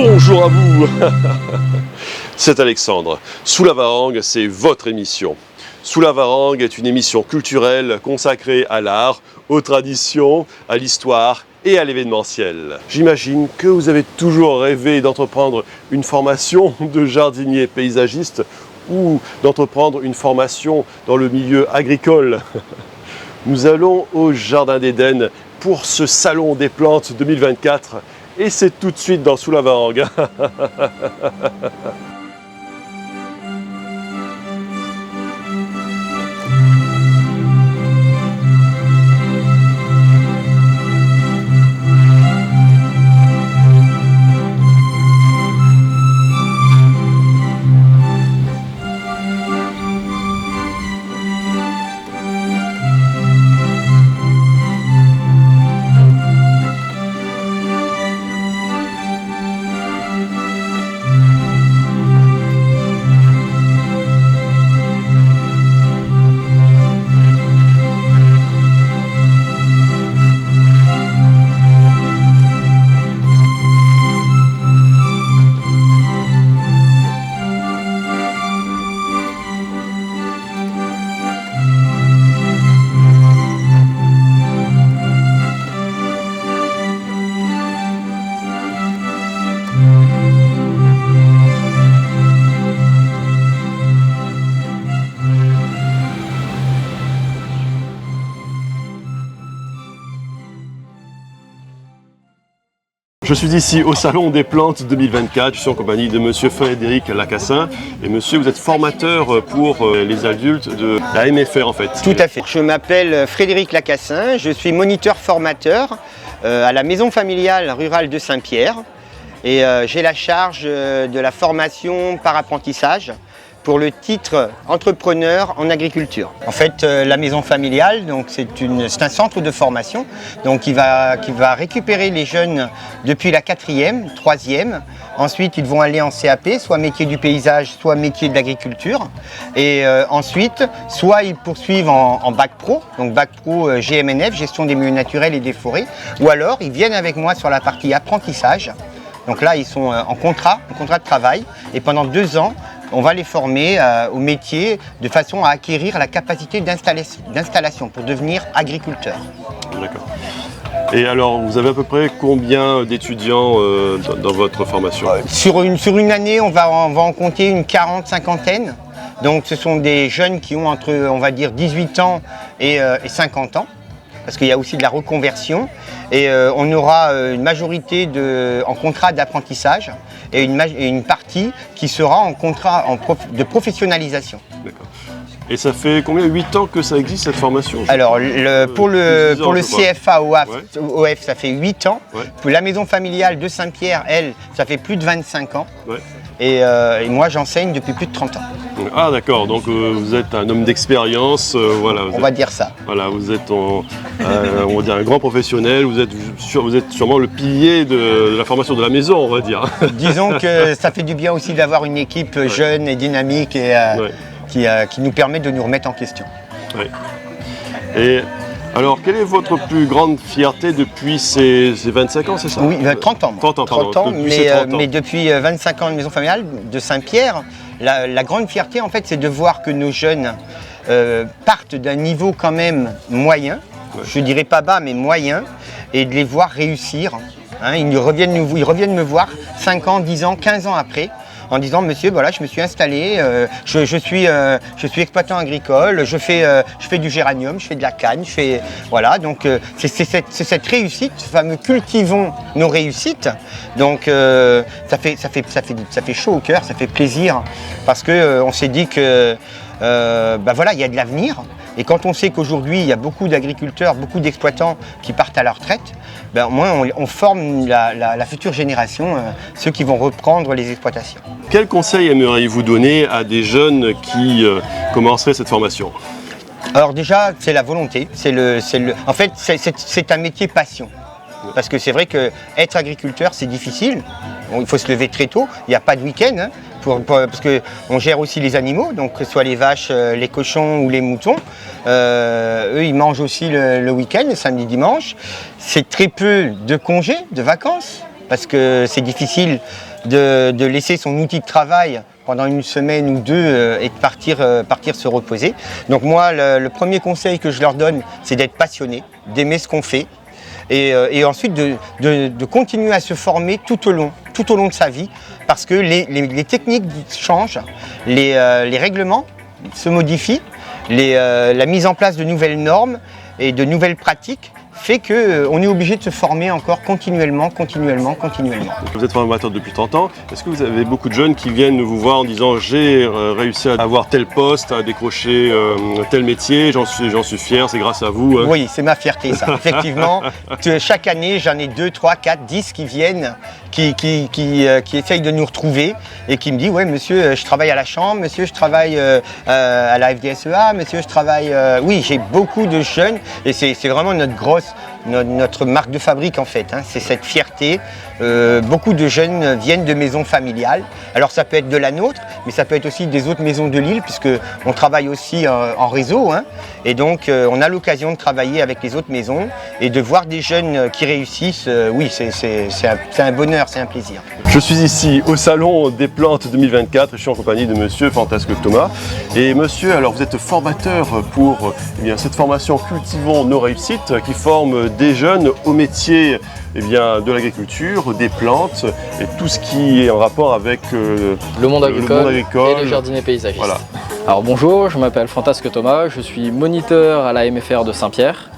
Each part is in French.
Bonjour à vous. C'est Alexandre. Sous la Varangue, c'est votre émission. Sous la Varangue est une émission culturelle consacrée à l'art, aux traditions, à l'histoire et à l'événementiel. J'imagine que vous avez toujours rêvé d'entreprendre une formation de jardinier paysagiste ou d'entreprendre une formation dans le milieu agricole. Nous allons au Jardin d'Éden pour ce Salon des plantes 2024 et c'est tout de suite dans Sous la Varangue. Je suis ici au Salon des plantes 2024, je suis en compagnie de monsieur Frédéric Lacassin. Et monsieur, vous êtes formateur pour les adultes de la MFR en fait. Tout à fait. Je m'appelle Frédéric Lacassin, je suis moniteur formateur à la maison familiale rurale de Saint-Pierre. Et j'ai la charge de la formation par apprentissage pour le titre entrepreneur en agriculture. En fait, la maison familiale, c'est un centre de formation donc qui va récupérer les jeunes depuis la 4e, 3e. Ensuite, ils vont aller en CAP, soit métier du paysage, soit métier de l'agriculture. Et ensuite, soit ils poursuivent en bac pro, donc bac pro GMNF, gestion des milieux naturels et des forêts, ou alors ils viennent avec moi sur la partie apprentissage. Donc là, ils sont en contrat de travail, et pendant 2 ans, on va les former au métier de façon à acquérir la capacité d'installation pour devenir agriculteur. D'accord. Et alors, vous avez à peu près combien d'étudiants dans votre formation? Sur une année, on va en compter une 40-50aine. Donc ce sont des jeunes qui ont entre, on va dire, 18 ans et 50 ans. Parce qu'il y a aussi de la reconversion. Et on aura une majorité en contrat d'apprentissage et une partie qui sera en contrat de professionnalisation. D'accord. Et ça fait combien? 8 ans que ça existe cette formation? Alors pour le CFA OF, ça fait 8 ans. Ouais. Pour la maison familiale de Saint-Pierre, elle, ça fait plus de 25 ans. Ouais. Et moi j'enseigne depuis plus de 30 ans. Ah d'accord, donc vous êtes un homme d'expérience, voilà. On va dire ça. Voilà, vous êtes on va dire un grand professionnel, vous êtes sûrement le pilier de la formation de la maison, on va dire. Disons que ça fait du bien aussi d'avoir une équipe jeune et dynamique et qui nous permet de nous remettre en question. Ouais. Et alors, quelle est votre plus grande fierté depuis ces 25 ans, c'est ça? Oui, 30 ans. 30 ans, mais depuis 25 ans de maison familiale de Saint-Pierre, la grande fierté, en fait, c'est de voir que nos jeunes partent d'un niveau quand même moyen, je dirais pas bas, mais moyen, et de les voir réussir. Hein, ils reviennent me voir 5 ans, 10 ans, 15 ans après, en disant monsieur, voilà, je me suis installé, je suis exploitant agricole, je fais du géranium, je fais de la canne, voilà, donc c'est cette réussite, ce fameux cultivons nos réussites. Donc ça fait chaud au cœur, ça fait plaisir parce que on s'est dit que voilà, il y a de l'avenir. Et quand on sait qu'aujourd'hui, il y a beaucoup d'agriculteurs, beaucoup d'exploitants qui partent à la retraite, au moins on forme la future génération, ceux qui vont reprendre les exploitations. Quel conseil aimeriez-vous donner à des jeunes qui commenceraient cette formation? Alors déjà, c'est la volonté. En fait, c'est un métier passion. Parce que c'est vrai qu'être agriculteur, c'est difficile. Bon, il faut se lever très tôt, il n'y a pas de week-end, hein, parce qu'on gère aussi les animaux, donc que ce soit les vaches, les cochons ou les moutons. Eux, ils mangent aussi le week-end, le samedi, dimanche. C'est très peu de congés, de vacances, parce que c'est difficile de laisser son outil de travail pendant une semaine ou deux et de partir se reposer. Donc moi, le premier conseil que je leur donne, c'est d'être passionné, d'aimer ce qu'on fait et ensuite de continuer à se former tout au long de sa vie parce que les techniques changent, les règlements se modifient, la mise en place de nouvelles normes et de nouvelles pratiques fait qu'on est obligé de se former encore continuellement. Vous êtes formateur depuis 30 ans. Est-ce que vous avez beaucoup de jeunes qui viennent vous voir en disant j'ai réussi à avoir tel poste, à décrocher tel métier, j'en suis fier, c'est grâce à vous hein. Oui, c'est ma fierté ça. Effectivement, chaque année j'en ai 2, 3, 4, 10 qui viennent, qui essayent de nous retrouver et qui me disent ouais monsieur je travaille à la chambre, monsieur je travaille à la FDSEA, monsieur je travaille... Oui, j'ai beaucoup de jeunes et c'est vraiment notre marque de fabrique en fait, hein. C'est cette fierté. Beaucoup de jeunes viennent de maisons familiales. Alors ça peut être de la nôtre, mais ça peut être aussi des autres maisons de l'île puisque on travaille aussi en réseau, hein. Et donc on a l'occasion de travailler avec les autres maisons et de voir des jeunes qui réussissent. Oui, c'est un bonheur, c'est un plaisir. Je suis ici au Salon des Plantes 2024 et je suis en compagnie de monsieur Fantasque Thomas. Et monsieur, alors vous êtes formateur pour cette formation Cultivons nos réussites qui forme des jeunes au métier de l'agriculture, des plantes et tout ce qui est en rapport avec le monde agricole et les jardiniers paysagistes. Voilà. Alors bonjour, je m'appelle Fantasque Thomas, je suis moniteur à la MFR de Saint-Pierre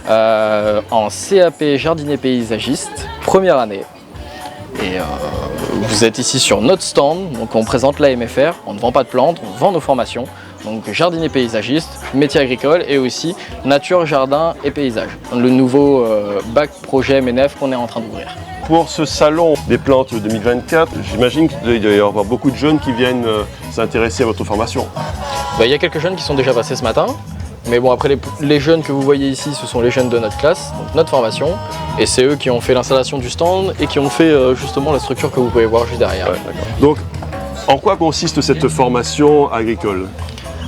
en CAP jardinier paysagiste, première année. Et vous êtes ici sur notre stand, donc on présente la MFR, on ne vend pas de plantes, on vend nos formations. Donc jardinier paysagiste, métier agricole et aussi nature, jardin et paysage. Le nouveau bac projet MENEF qu'on est en train d'ouvrir. Pour ce salon des plantes 2024, j'imagine qu'il doit y avoir beaucoup de jeunes qui viennent s'intéresser à votre formation. Il y a quelques jeunes qui sont déjà passés ce matin. Mais bon, après les jeunes que vous voyez ici, ce sont les jeunes de notre classe, donc notre formation. Et c'est eux qui ont fait l'installation du stand et qui ont fait justement la structure que vous pouvez voir juste derrière. Ouais, donc, en quoi consiste cette formation agricole ?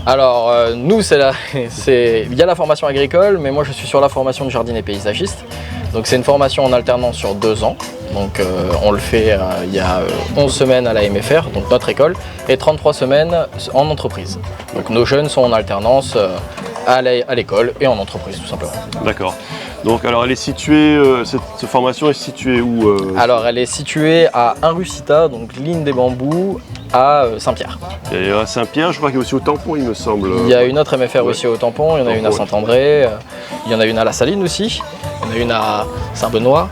Alors, nous, il y a la formation agricole, mais moi je suis sur la formation de jardinier paysagiste. Donc c'est une formation en alternance sur 2 ans. Donc on le fait il y a 11 semaines à la MFR, donc notre école, et 33 semaines en entreprise. Donc nos jeunes sont en alternance à l'école et en entreprise tout simplement. D'accord. Donc alors elle est située, cette formation est située où Alors elle est située à Inrucita, donc ligne des bambous, à Saint-Pierre. Et à Saint-Pierre, je crois qu'il y a aussi au Tampon, il me semble. Il y a une autre MFR aussi au Tampon, il y en a une à Saint-André, il y en a une à La Saline aussi, il y en a une à Saint-Benoît,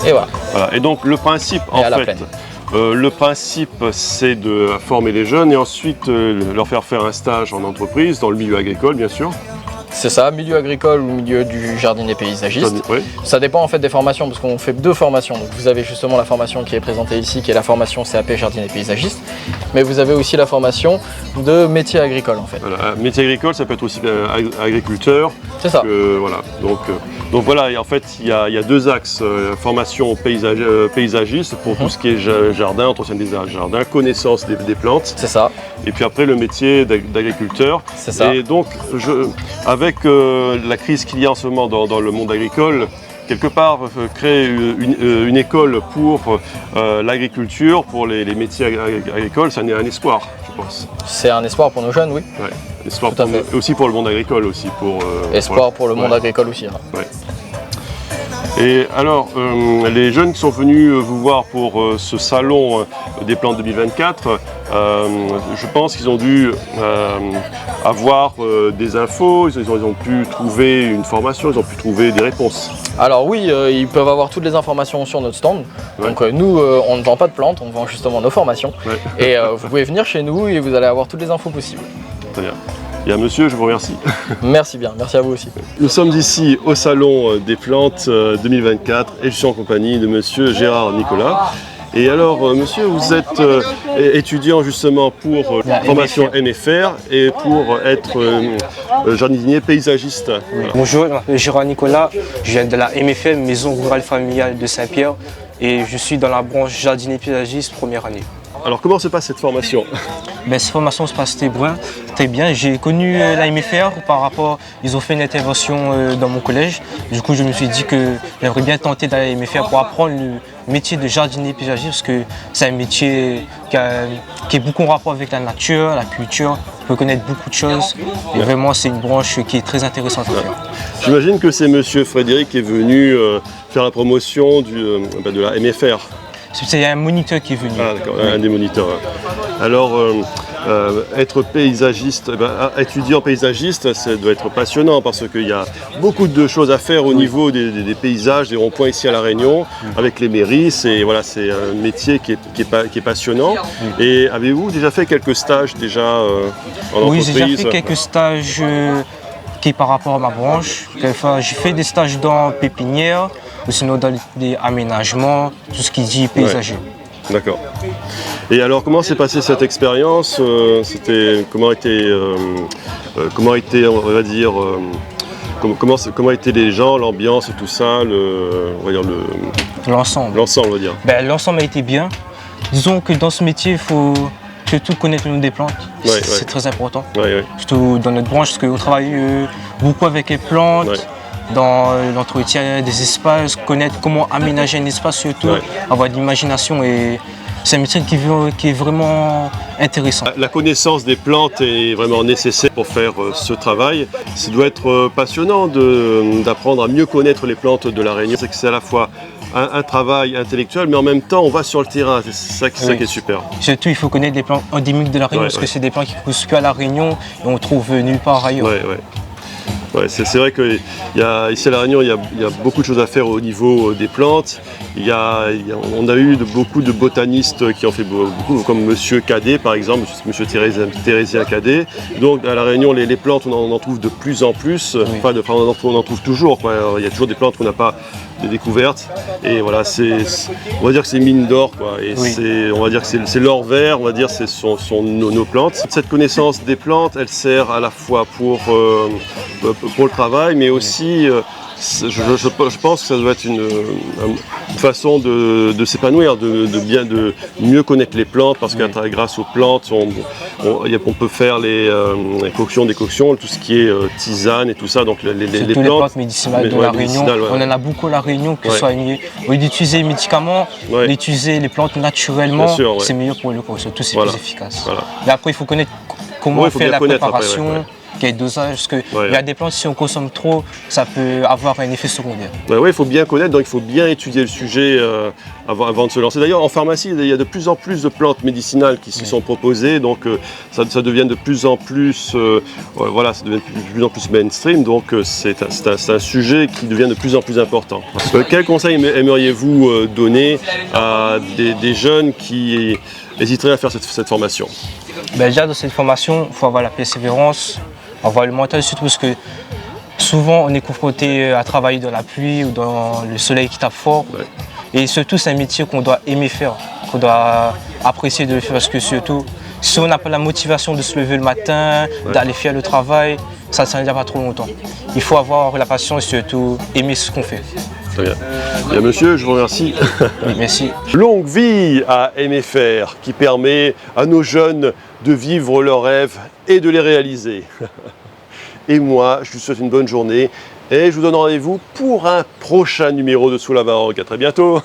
et voilà. Et donc le principe en fait, le principe c'est de former les jeunes et ensuite leur faire un stage en entreprise, dans le milieu agricole bien sûr. C'est ça, milieu agricole ou milieu du jardinier paysagiste. Oui. Ça dépend en fait des formations parce qu'on fait 2 formations. Donc vous avez justement la formation qui est présentée ici, qui est la formation CAP jardinier paysagiste. Mais vous avez aussi la formation de métier agricole en fait. Voilà, métier agricole, ça peut être aussi agriculteur. C'est ça. Voilà. Donc voilà, et en fait il y a 2 axes. Formation paysagiste pour tout ce qui est jardin, entretien des jardins, connaissance des plantes. C'est ça. Et puis après le métier d'agriculteur. C'est ça. Et donc avec la crise qu'il y a en ce moment dans le monde agricole, quelque part créer une école pour l'agriculture, pour les métiers agricoles, ça n'est un espoir, je pense. C'est un espoir pour nos jeunes, oui. Ouais. Espoir aussi pour le monde agricole aussi. Espoir pour le monde agricole aussi. Hein. Ouais. Et alors, les jeunes qui sont venus vous voir pour ce salon des plantes 2024, je pense qu'ils ont dû avoir des infos, ils ont pu trouver une formation, ils ont pu trouver des réponses. Alors oui, ils peuvent avoir toutes les informations sur notre stand. Ouais. Donc nous, on ne vend pas de plantes, on vend justement nos formations. Ouais. Et vous pouvez venir chez nous et vous allez avoir toutes les infos possibles. Très bien. Bien monsieur, je vous remercie. Merci bien, merci à vous aussi. Nous sommes ici au Salon des Plantes 2024 et je suis en compagnie de monsieur Gérard Nicolas. Et alors monsieur, vous êtes étudiant justement pour la formation MFR et pour être jardinier paysagiste. Oui. Bonjour, je m'appelle Gérard Nicolas, je viens de la MFR, Maison Rurale Familiale de Saint-Pierre et je suis dans la branche jardinier paysagiste première année. Alors comment se passe cette formation? Cette formation se passe très bien. J'ai connu la MFR par rapport, ils ont fait une intervention dans mon collège. Du coup, je me suis dit que j'aimerais bien tenter d'aller à la MFR pour apprendre le métier de jardinier paysagiste parce que c'est un métier qui est beaucoup en rapport avec la nature, la culture. On peut connaître beaucoup de choses et vraiment c'est une branche qui est très intéressante à faire. J'imagine que c'est Monsieur Frédéric qui est venu faire la promotion de la MFR. C'est un moniteur qui est venu. Ah d'accord, un des moniteurs. Alors, être paysagiste, étudiant paysagiste, ça doit être passionnant parce qu'il y a beaucoup de choses à faire au niveau des paysages, des ronds-points ici à La Réunion, avec les mairies. C'est un métier qui est passionnant. Et avez-vous déjà fait quelques stages déjà en entreprise? Oui, j'ai déjà fait quelques stages qui par rapport à ma branche. J'ai fait des stages dans pépinière, ou sinon dans des aménagements, tout ce qui dit paysager. Ouais. D'accord. Et alors, comment s'est passée cette expérience? Comment étaient, on va dire, comment étaient les gens, l'ambiance, tout ça, l'ensemble. L'ensemble, on va dire. L'ensemble a été bien. Disons que dans ce métier, il faut surtout connaître le nom des plantes. C'est très important. Surtout dans notre branche, parce qu'on travaille beaucoup avec les plantes. Dans l'entretien des espaces, connaître comment aménager un espace surtout, avoir de l'imagination et c'est un métier qui est vraiment intéressant. La connaissance des plantes est vraiment nécessaire pour faire ce travail. Ça doit être passionnant d'apprendre à mieux connaître les plantes de La Réunion. C'est que c'est à la fois un travail intellectuel, mais en même temps on va sur le terrain, c'est ça qui est super. Surtout il faut connaître les plantes endémiques de La Réunion parce que c'est des plantes qui ne poussent que à La Réunion et on trouve nulle part ailleurs. C'est vrai qu'ici à La Réunion, il y a beaucoup de choses à faire au niveau des plantes. On a eu beaucoup de botanistes qui ont fait beaucoup, comme Monsieur Cadet par exemple, Monsieur Thérésien Cadet. Donc à La Réunion, les plantes, on en trouve de plus en plus. Enfin, on en trouve toujours. Il y a toujours des plantes qu'on n'a pas découvertes. Et voilà, on va dire que c'est mine d'or. On va dire que c'est l'or vert, on va dire que ce sont nos plantes. Cette connaissance des plantes, elle sert à la fois pour le travail, mais aussi, je pense que ça doit être une façon de s'épanouir, de mieux connaître les plantes, parce que grâce aux plantes, on peut faire les décoctions, tout ce qui est tisane et tout ça. Donc les plantes médicinales de La Réunion, on en a beaucoup à La Réunion, que ce soit au lieu d'utiliser les médicaments, d'utiliser les plantes naturellement, c'est meilleur pour le corps, surtout c'est plus efficace. Et après, il faut connaître comment faire la préparation. Quel dosage, parce qu'il y a des plantes, si on consomme trop, ça peut avoir un effet secondaire. Il faut bien connaître, donc il faut bien étudier le sujet avant de se lancer. D'ailleurs, en pharmacie, il y a de plus en plus de plantes médicinales qui se sont proposées, donc ça devient de plus en plus, ça devient de plus en plus mainstream, donc c'est un sujet qui devient de plus en plus important. Quel conseil aimeriez-vous donner à des jeunes qui hésiteraient à faire cette formation? Déjà, dans cette formation, il faut avoir la persévérance, avoir le mental, surtout parce que souvent on est confronté à travailler dans la pluie ou dans le soleil qui tape fort. Et surtout, c'est un métier qu'on doit aimer faire, qu'on doit apprécier de le faire, parce que surtout, si on n'a pas la motivation de se lever le matin, d'aller faire le travail, ça ne tient pas trop longtemps. Il faut avoir la passion et surtout aimer ce qu'on fait. Très bien. Bien, monsieur, je vous remercie. Oui, merci. Longue vie à MFR, qui permet à nos jeunes de vivre leurs rêves et de les réaliser. Et moi, je vous souhaite une bonne journée et je vous donne rendez-vous pour un prochain numéro de Sous la Varangue. À très bientôt.